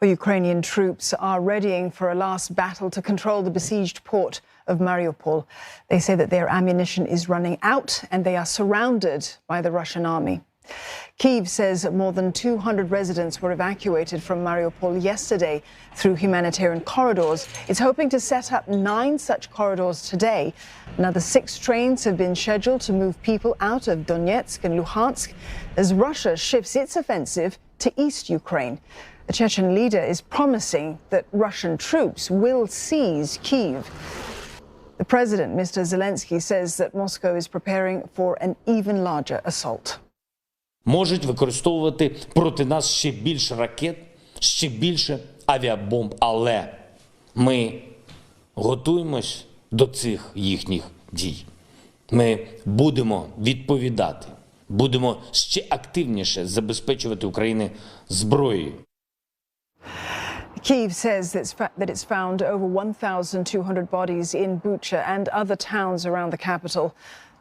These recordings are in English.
Well, Ukrainian troops are readying for a last battle to control the besieged port of Mariupol. They say that their ammunition is running out and they are surrounded by the Russian army. Kyiv says more than 200 residents were evacuated from Mariupol yesterday through humanitarian corridors. It's hoping to set up 9 such corridors today. Another 6 trains have been scheduled to move people out of Donetsk and Luhansk as Russia shifts its offensive to East Ukraine. The Chechen leader is promising that Russian troops will seize Kyiv. The president, Mr. Zelenskyy, says that Moscow is preparing for an even larger assault. Можуть використовувати проти нас ще більше ракет, ще більше авіабомб, але ми готуємось до цих їхніх дій. Ми будемо відповідати, будемо ще активніше забезпечувати Україну зброєю. Kyiv says that it's found over 1,200 bodies in Bucha and other towns around the capital.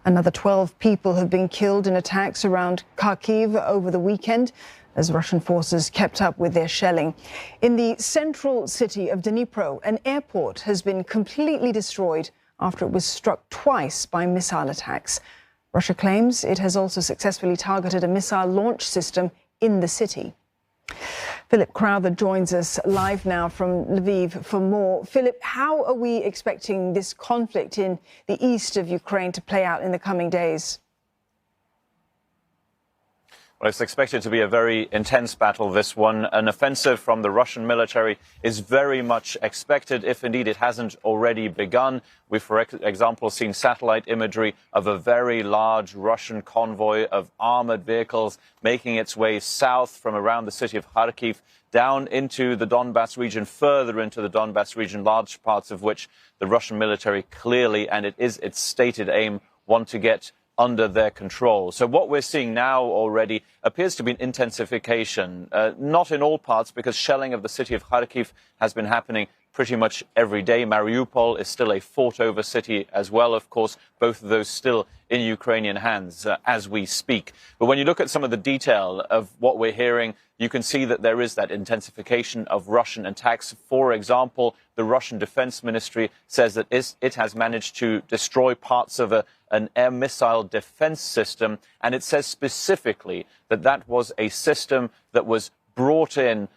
Another 12 people have been killed in attacks around Kharkiv over the weekend as Russian forces kept up with their shelling. In the central city of Dnipro, an airport has been completely destroyed after it was struck twice by missile attacks. Russia claims it has also successfully targeted a missile launch system in the city. Philip Crowther joins us live now from Lviv for more. Philip, how are we expecting this conflict in the east of Ukraine to play out in the coming days? Well, it's expected to be a very intense battle, this one. An offensive from the Russian military is very much expected, if indeed it hasn't already begun. We've, for example, seen satellite imagery of a very large Russian convoy of armored vehicles making its way south from around the city of Kharkiv down into the Donbass region, further into the Donbass region, large parts of which the Russian military clearly, and it is its stated aim, want to get under their control. So what we're seeing now already appears to be an intensification, not in all parts, because shelling of the city of Kharkiv has been happening pretty much every day. Mariupol is still a fought-over city as well, of course, both of those still in Ukrainian hands as we speak. But when you look at some of the detail of what we're hearing, you can see that there is that intensification of Russian attacks. For example, the Russian Defense Ministry says that it has managed to destroy parts of an air missile defense system, and it says specifically that that was a system that was brought in,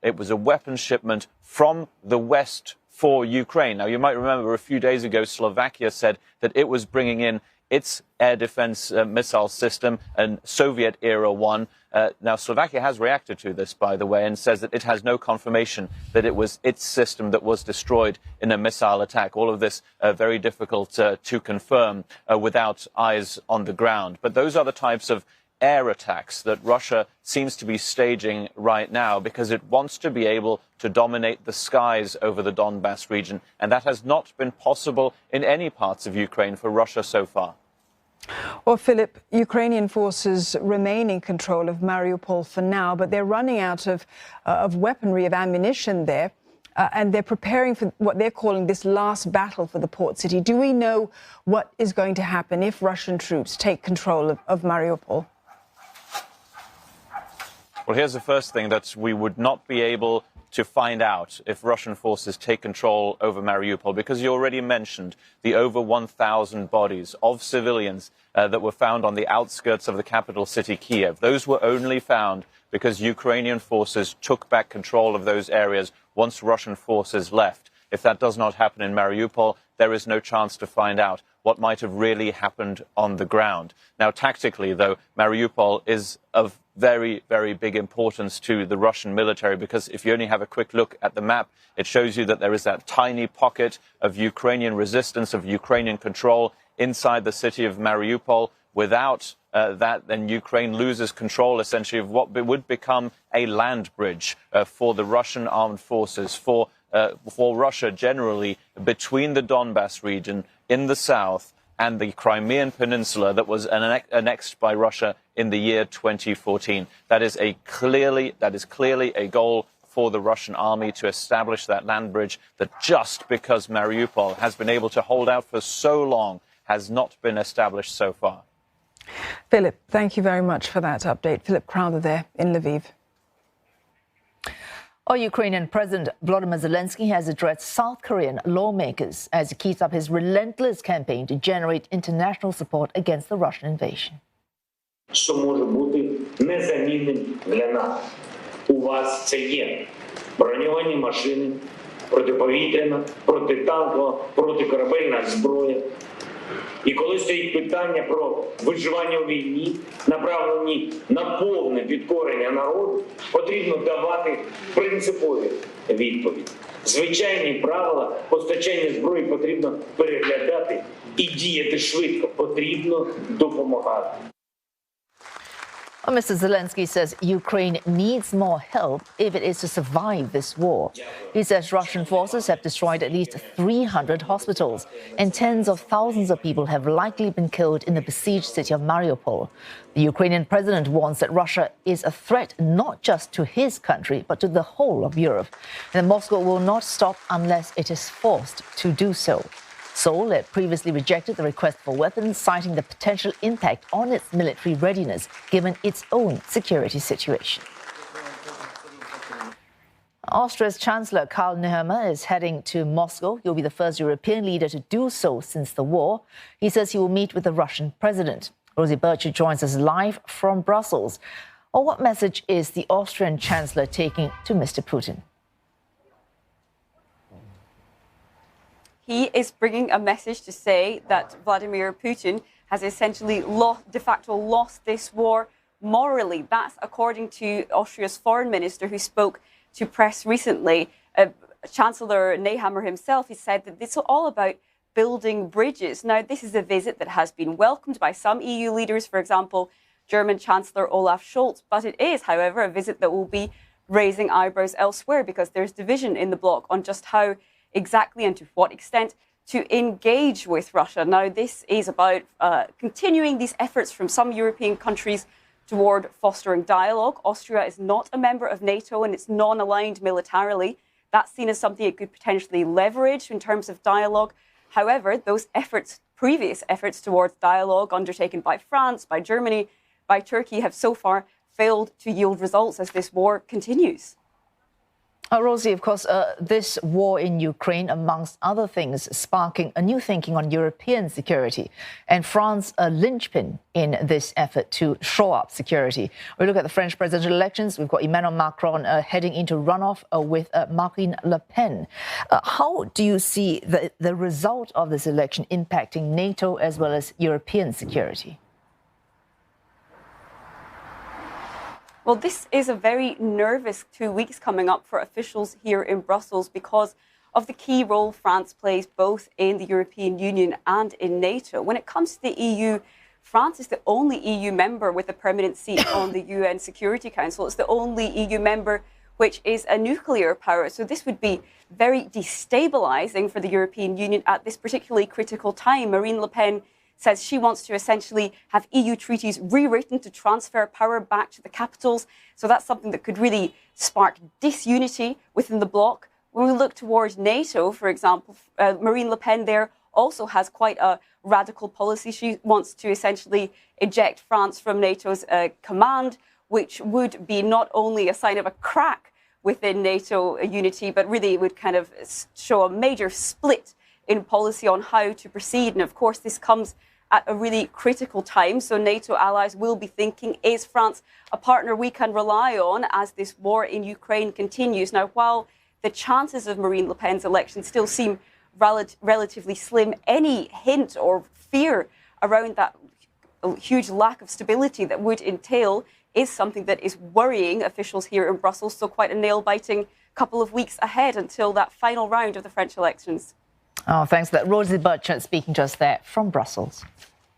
it was a weapon shipment from the West for Ukraine. Now, you might remember a few days ago, Slovakia said that it was bringing in its air defense missile system, a Soviet-era one. Now, Slovakia has reacted to this, by the way, and says that it has no confirmation that it was its system that was destroyed in a missile attack. All of this very difficult to confirm without eyes on the ground. But those are the types of air attacks that Russia seems to be staging right now because it wants to be able to dominate the skies over the Donbass region. And that has not been possible in any parts of Ukraine for Russia so far. Well, Philip, Ukrainian forces remain in control of Mariupol for now, but they're running out of weaponry, of ammunition there, and they're preparing for what they're calling this last battle for the port city. Do we know what is going to happen if Russian troops take control of Mariupol? Well, here's the first thing, that we would not be able to find out if Russian forces take control over Mariupol, because you already mentioned the over 1,000 bodies of civilians that were found on the outskirts of the capital city, Kiev. Those were only found because Ukrainian forces took back control of those areas once Russian forces left. If that does not happen in Mariupol, there is no chance to find out what might have really happened on the ground. Now, tactically, though, Mariupol is of very, very big importance to the Russian military, because if you only have a quick look at the map, it shows you that there is that tiny pocket of Ukrainian resistance, of Ukrainian control inside the city of Mariupol. Without that, then Ukraine loses control, essentially, of what would become a land bridge for the Russian armed forces, for Russia generally, between the Donbass region in the south and the Crimean Peninsula that was annexed by Russia in the year 2014. That is clearly a goal for the Russian army, to establish that land bridge that, just because Mariupol has been able to hold out for so long, has not been established so far. Philip, thank you very much for that update. Philip Crowther there in Lviv. Ukrainian President Volodymyr Zelenskyy has addressed South Korean lawmakers as he keeps up his relentless campaign to generate international support against the Russian invasion. Що може бути незамінним для нас. У вас це є броньовані машини, протиповітряна, протитанкова, протикорабельна зброя. І коли стоїть питання про виживання у війні, направлені на повне підкорення народу, потрібно давати принципові відповіді. Звичайні правила постачання зброї потрібно переглядати і діяти швидко. Потрібно допомагати. Well, Mr. Zelenskyy says Ukraine needs more help if it is to survive this war. He says Russian forces have destroyed at least 300 hospitals, and tens of thousands of people have likely been killed in the besieged city of Mariupol. The Ukrainian president warns that Russia is a threat not just to his country, but to the whole of Europe, and that Moscow will not stop unless it is forced to do so. Seoul had previously rejected the request for weapons, citing the potential impact on its military readiness, given its own security situation. Austria's Chancellor Karl Nehammer is heading to Moscow. He'll be the first European leader to do so since the war. He says he will meet with the Russian president. Rosie Bircher joins us live from Brussels. Well, what message is the Austrian Chancellor taking to Mr. Putin? He is bringing a message to say that Vladimir Putin has essentially de facto lost this war morally. That's according to Austria's foreign minister, who spoke to press recently. Chancellor Nehammer himself, he said that it's all about building bridges. Now, this is a visit that has been welcomed by some EU leaders, for example, German Chancellor Olaf Scholz. But it is, however, a visit that will be raising eyebrows elsewhere, because there's division in the bloc on just how exactly and to what extent to engage with Russia. Now, this is about continuing these efforts from some European countries toward fostering dialogue. Austria is not a member of NATO and it's non-aligned militarily. That's seen as something it could potentially leverage in terms of dialogue. However, those efforts, previous efforts towards dialogue undertaken by France, by Germany, by Turkey, have so far failed to yield results as this war continues. Rosie, of course, this war in Ukraine, amongst other things, sparking a new thinking on European security, and France a linchpin in this effort to shore up security. We look at the French presidential elections. We've got Emmanuel Macron heading into runoff with Marine Le Pen. How do you see the result of this election impacting NATO as well as European security? Well, this is a very nervous 2 weeks coming up for officials here in Brussels because of the key role France plays both in the European Union and in NATO. When it comes to the EU, France is the only EU member with a permanent seat on the UN Security Council. It's the only EU member which is a nuclear power. So this would be very destabilizing for the European Union at this particularly critical time. Marine Le Pen says she wants to essentially have EU treaties rewritten to transfer power back to the capitals. So that's something that could really spark disunity within the bloc. When we look towards NATO, for example, Marine Le Pen there also has quite a radical policy. She wants to essentially eject France from NATO's command, which would be not only a sign of a crack within NATO unity, but really would kind of show a major split in policy on how to proceed. And of course, this comes at a really critical time. So NATO allies will be thinking, is France a partner we can rely on as this war in Ukraine continues? Now, while the chances of Marine Le Pen's election still seem relatively slim, any hint or fear around that huge lack of stability that would entail is something that is worrying officials here in Brussels. So quite a nail-biting couple of weeks ahead until that final round of the French elections. Oh, thanks for that. Rosie Bircher speaking to us there from Brussels.